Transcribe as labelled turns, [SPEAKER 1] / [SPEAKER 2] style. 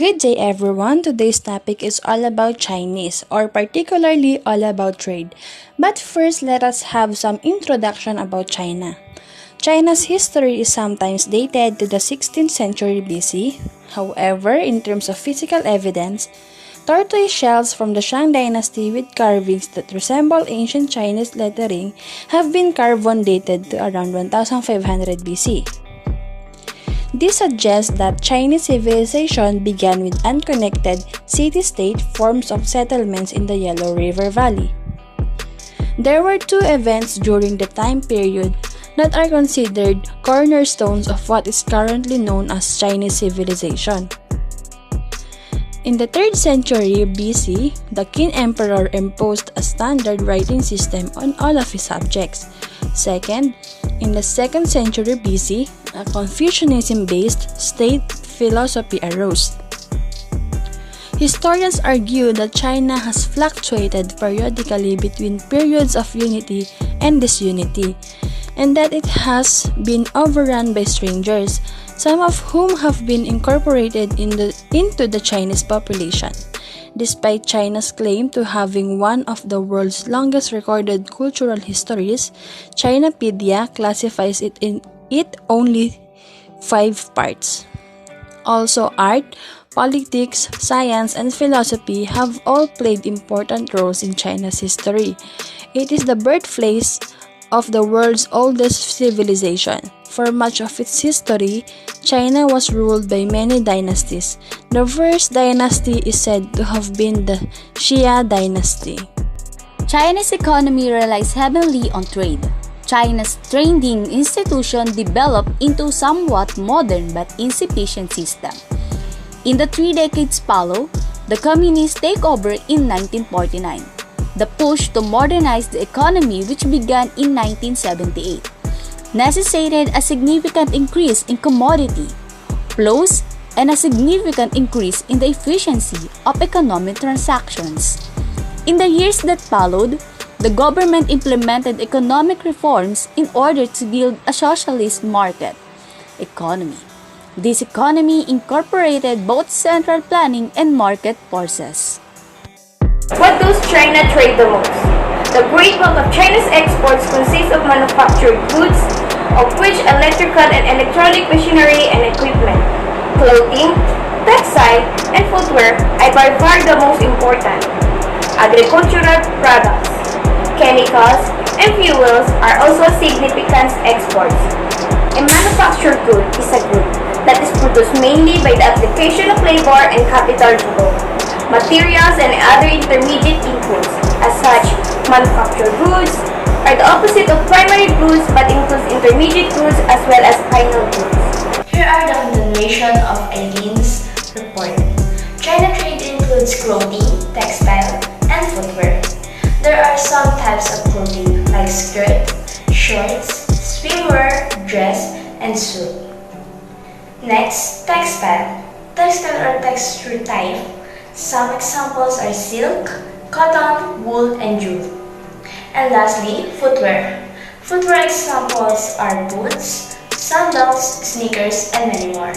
[SPEAKER 1] Good day everyone. Today's topic is all about Chinese, or particularly all about trade. But first, let us have some introduction about China. China's history is sometimes dated to the 16th century BC. However, in terms of physical evidence, tortoise shells from the Shang dynasty with carvings that resemble ancient Chinese lettering have been carbon dated to around 1500 BC. This suggests that Chinese civilization began with unconnected city-state forms of settlements in the Yellow River Valley. There were two events during the time period that are considered cornerstones of what is currently known as Chinese civilization. In the 3rd century BC, the Qin Emperor imposed a standard writing system on all of his subjects. Second, in the 2nd century BC, a Confucianism-based state philosophy arose. Historians argue that China has fluctuated periodically between periods of unity and disunity, and that it has been overrun by strangers, some of whom have been incorporated into the Chinese population. Despite China's claim to having one of the world's longest recorded cultural histories, Chinapedia classifies it in only 5 parts. Also, art, politics, science, and philosophy have all played important roles in China's history. It is the birthplace of the world's oldest civilization. For much of its history, China was ruled by many dynasties. The first dynasty is said to have been the Xia dynasty.
[SPEAKER 2] China's economy relies heavily on trade. China's trading institution developed into a somewhat modern but insufficient system. In the 3 decades follow, the communists take over in 1949. The push to modernize the economy, which began in 1978, necessitated a significant increase in commodity flows and a significant increase in the efficiency of economic transactions. In the years that followed, the government implemented economic reforms in order to build a socialist market economy. This economy incorporated both central planning and market forces.
[SPEAKER 3] What does China trade the most? The great bulk of China's exports consists of manufactured goods, of which electrical and electronic machinery and equipment, clothing, textile, and footwear are by far the most important. Agricultural products, chemicals, and fuels are also significant exports. A manufactured good is a good that is produced mainly by the application of labor and capital to both materials and other intermediate inputs. As such, manufactured goods are the opposite of primary goods but includes intermediate goods as well as final goods.
[SPEAKER 4] Here are the continuation of Eileen's report. China trade includes clothing, textile, and footwear. There are some types of clothing like skirt, shorts, swimwear, dress, and suit. Next, textile. Textile or texture type. Some examples are silk, cotton, wool, and jute. And lastly, footwear. Footwear examples are boots, sandals, sneakers, and many more.